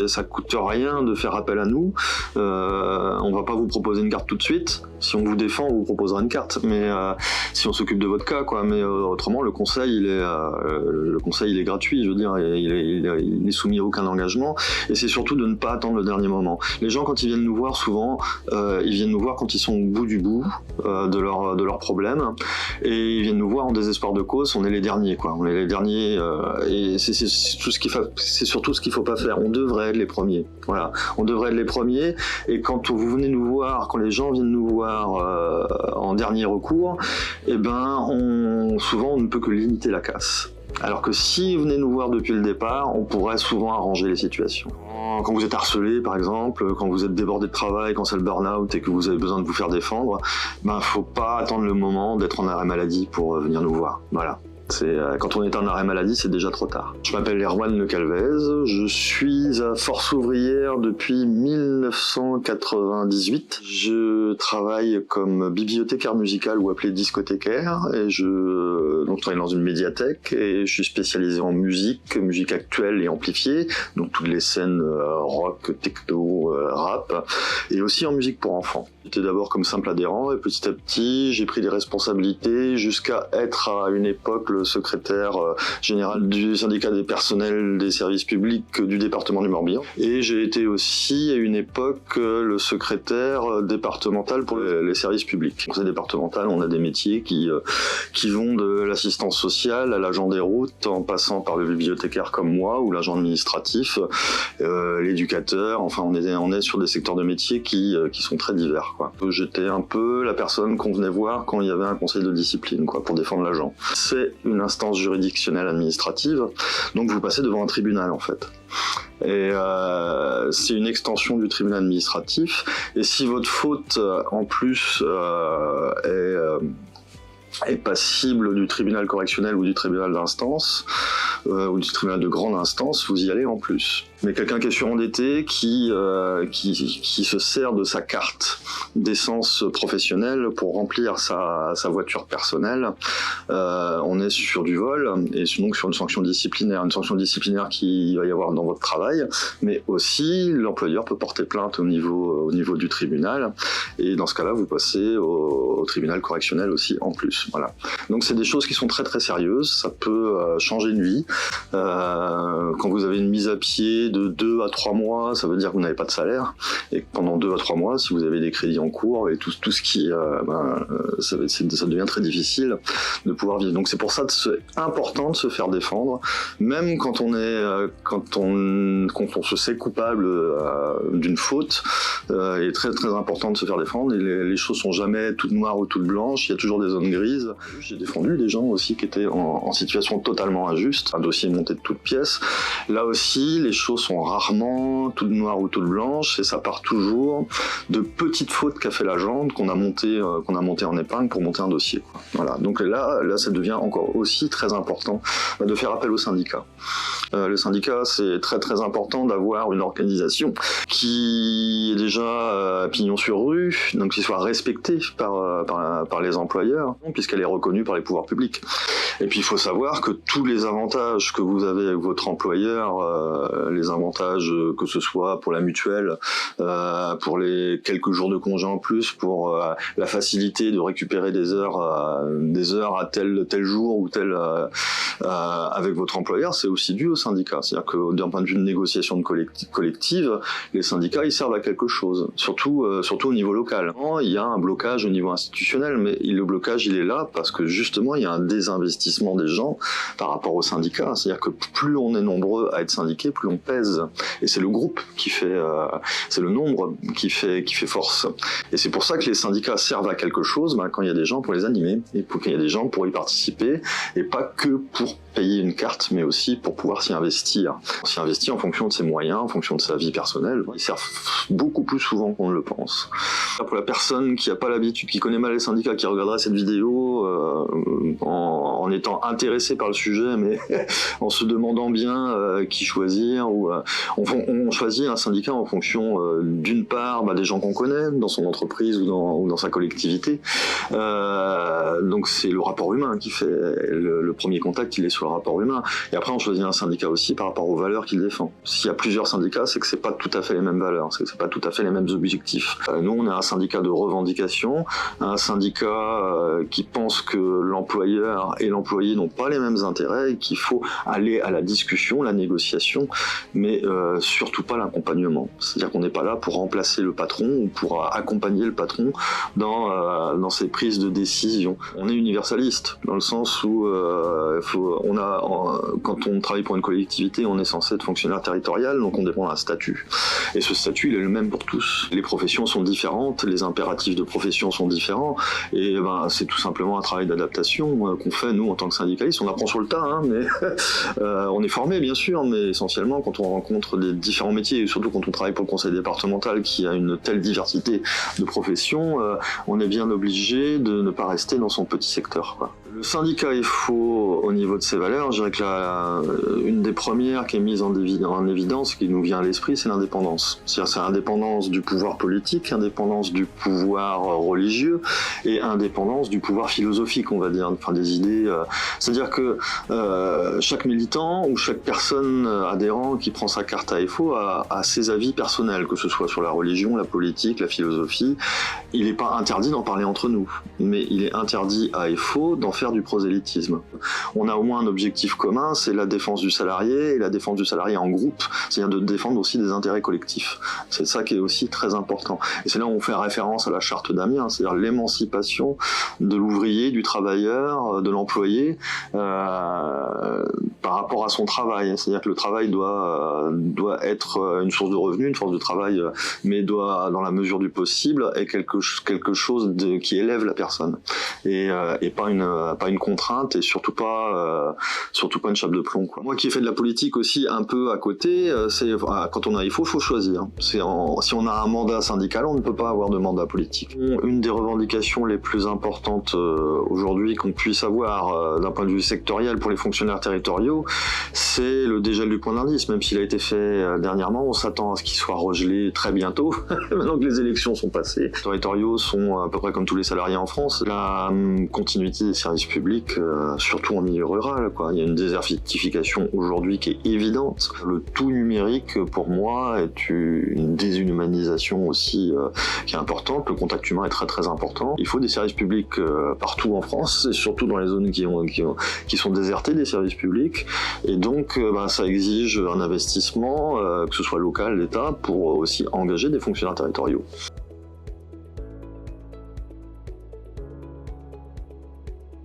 Ça coûte rien de faire appel à nous. On va pas vous proposer une carte tout de suite. Si on vous défend, on vous proposera une carte. Mais si on s'occupe de votre cas, quoi. Mais autrement, le conseil, il est gratuit. Je veux dire, il est soumis à aucun engagement. Et c'est surtout de ne pas attendre le dernier moment. Les gens, quand ils viennent nous voir, souvent, ils viennent nous voir quand ils sont au bout du bout de leurs problèmes. Et ils viennent nous voir en désespoir de cause. On est les derniers, quoi. On est les derniers. Et c'est surtout ce qu'il faut pas faire. On devrait être les premiers. Voilà. On devrait être les premiers. Et quand vous venez nous voir, quand les gens viennent nous voir en dernier recours, eh ben, souvent on ne peut que limiter la casse. Alors que si vous venez nous voir depuis le départ, on pourrait souvent arranger les situations. Quand vous êtes harcelé, par exemple, quand vous êtes débordé de travail, quand c'est le burn-out et que vous avez besoin de vous faire défendre, ben, faut pas attendre le moment d'être en arrêt maladie pour venir nous voir. Voilà. Quand on est en arrêt maladie, c'est déjà trop tard. Je m'appelle Erwan Le Calvez, je suis à Force Ouvrière depuis 1998. Je travaille comme bibliothécaire musical ou appelé discothécaire, et donc je travaille dans une médiathèque et je suis spécialisé en musique actuelle et amplifiée, donc toutes les scènes rock, techno, rap, et aussi en musique pour enfants. J'étais d'abord comme simple adhérent et petit à petit j'ai pris des responsabilités jusqu'à être à une époque le secrétaire général du syndicat des personnels des services publics du département du Morbihan. Et j'ai été aussi à une époque le secrétaire départemental pour les services publics. Dans ces départementales, on a des métiers qui vont de l'assistance sociale à l'agent des routes, en passant par le bibliothécaire comme moi ou l'agent administratif, l'éducateur. Enfin, on est sur des secteurs de métiers qui sont très divers, quoi. J'étais un peu la personne qu'on venait voir quand il y avait un conseil de discipline, quoi, pour défendre l'agent. C'est une instance juridictionnelle administrative, donc vous passez devant un tribunal en fait. Et c'est une extension du tribunal administratif, et si votre faute en plus est passible du tribunal correctionnel ou du tribunal d'instance, ou du tribunal de grande instance, vous y allez en plus. Mais quelqu'un qui est surendetté, qui se sert de sa carte d'essence professionnelle pour remplir sa voiture personnelle, on est sur du vol, et donc sur une sanction disciplinaire qu'il va y avoir dans votre travail, mais aussi l'employeur peut porter plainte au niveau du tribunal, et dans ce cas-là, vous passez au tribunal correctionnel aussi en plus. Voilà. Donc c'est des choses qui sont très très sérieuses, ça peut changer une vie. Quand vous avez une mise à pied de 2 à 3 mois, ça veut dire que vous n'avez pas de salaire, et pendant 2 à 3 mois, si vous avez des crédits en cours et tout ce qui, ça devient très difficile de pouvoir vivre. Donc c'est pour ça que c'est important de se faire défendre, même quand on se sait coupable d'une faute. Il est très très important de se faire défendre, et les choses sont jamais toutes noires ou toutes blanches, il y a toujours des zones grises. J'ai défendu des gens aussi qui étaient en situation totalement injuste, un dossier monté de toutes pièces. Là aussi, les choses sont rarement toutes noires ou toutes blanches, et ça part toujours de petites fautes qu'a fait l'agent, qu'on a monté en épingle pour monter un dossier, quoi. Voilà. Donc là, ça devient encore aussi très important de faire appel au syndicat. Le syndicat, c'est très très important d'avoir une organisation qui est déjà pignon sur rue, donc qui soit respectée par les employeurs, puisqu'elle est reconnue par les pouvoirs publics. Et puis il faut savoir que tous les avantages que vous avez avec votre employeur, les avantages que ce soit pour la mutuelle, pour les quelques jours de congé en plus, pour la facilité de récupérer des heures à tel jour ou tel avec votre employeur, c'est aussi dû au syndicat. C'est-à-dire que d'un point de vue de négociation collective, les syndicats ils servent à quelque chose, surtout au niveau local. Il y a un blocage au niveau institutionnel, mais le blocage il est là parce que justement il y a un désinvestissement des gens par rapport aux syndicats. C'est-à-dire que plus on est nombreux à être syndiqués, plus on pèse. Et c'est le groupe qui fait, c'est le nombre qui fait force. Et c'est pour ça que les syndicats servent à quelque chose, quand il y a des gens pour les animer, et qu'il y a des gens pour y participer, et pas que pour payer une carte, mais aussi pour pouvoir s'y investir. On s'y investit en fonction de ses moyens, en fonction de sa vie personnelle. Ils servent beaucoup plus souvent qu'on ne le pense. Pour la personne qui n'a pas l'habitude, qui connaît mal les syndicats, qui regarderait cette vidéo en étant intéressé par le sujet, mais en se demandant bien qui choisir, où on choisit un syndicat en fonction d'une part des gens qu'on connaît dans son entreprise ou dans sa collectivité. Donc c'est le rapport humain qui fait le premier contact, il est sur le rapport humain. Et après on choisit un syndicat aussi par rapport aux valeurs qu'il défend. S'il y a plusieurs syndicats, c'est que c'est pas tout à fait les mêmes valeurs, c'est que c'est pas tout à fait les mêmes objectifs. Nous on est un syndicat de revendication, un syndicat qui pense que l'employeur et l'employé n'ont pas les mêmes intérêts et qu'il faut aller à la discussion, la négociation, mais surtout pas l'accompagnement. C'est-à-dire qu'on n'est pas là pour remplacer le patron ou pour accompagner le patron dans ses prises de décision. On est universaliste dans le sens où quand on travaille pour une collectivité, on est censé être fonctionnaire territorial, donc on dépend d'un statut. Et ce statut, il est le même pour tous. Les professions sont différentes, les impératifs de profession sont différents, et c'est tout simplement un travail d'adaptation qu'on fait, nous, en tant que syndicalistes. On apprend sur le tas, hein, mais on est formé, bien sûr, mais essentiellement, quand on rencontre des différents métiers, et surtout quand on travaille pour le conseil départemental qui a une telle diversité de professions, on est bien obligé de ne pas rester dans son petit secteur, quoi. Le syndicat FO, au niveau de ses valeurs, je dirais que une des premières qui est mise en évidence, qui nous vient à l'esprit, c'est l'indépendance. C'est-à-dire c'est indépendance du pouvoir politique, indépendance du pouvoir religieux et indépendance du pouvoir philosophique, on va dire, enfin des idées. C'est-à-dire que chaque militant ou chaque personne adhérent qui prend sa carte à FO a ses avis personnels, que ce soit sur la religion, la politique, la philosophie. Il n'est pas interdit d'en parler entre nous, mais il est interdit à FO d'en faire du prosélytisme. On a au moins un objectif commun, c'est la défense du salarié, et la défense du salarié en groupe, c'est-à-dire de défendre aussi des intérêts collectifs. C'est ça qui est aussi très important. Et c'est là où on fait référence à la charte d'Amiens, c'est-à-dire l'émancipation de l'ouvrier, du travailleur, de l'employé par rapport à son travail. C'est-à-dire que le travail doit être une source de revenus, une force de travail, mais doit, dans la mesure du possible, être quelque chose qui élève la personne. Et pas une contrainte et surtout pas une chape de plomb, quoi. Moi qui ai fait de la politique aussi un peu à côté, quand on a il faut choisir. Si on a un mandat syndical, on ne peut pas avoir de mandat politique. Une des revendications les plus importantes aujourd'hui qu'on puisse avoir d'un point de vue sectoriel pour les fonctionnaires territoriaux, c'est le dégel du point d'indice. Même s'il a été fait dernièrement, on s'attend à ce qu'il soit regelé très bientôt, maintenant que les élections sont passées. Les territoriaux sont à peu près comme tous les salariés en France. La continuité des services publics, surtout en milieu rural, quoi. Il y a une désertification aujourd'hui qui est évidente. Le tout numérique, pour moi, est une déshumanisation aussi qui est importante. Le contact humain est très très important. Il faut des services publics partout en France, et surtout dans les zones qui sont désertées des services publics. Et donc, ça exige un investissement, que ce soit local, l'État, pour aussi engager des fonctionnaires territoriaux.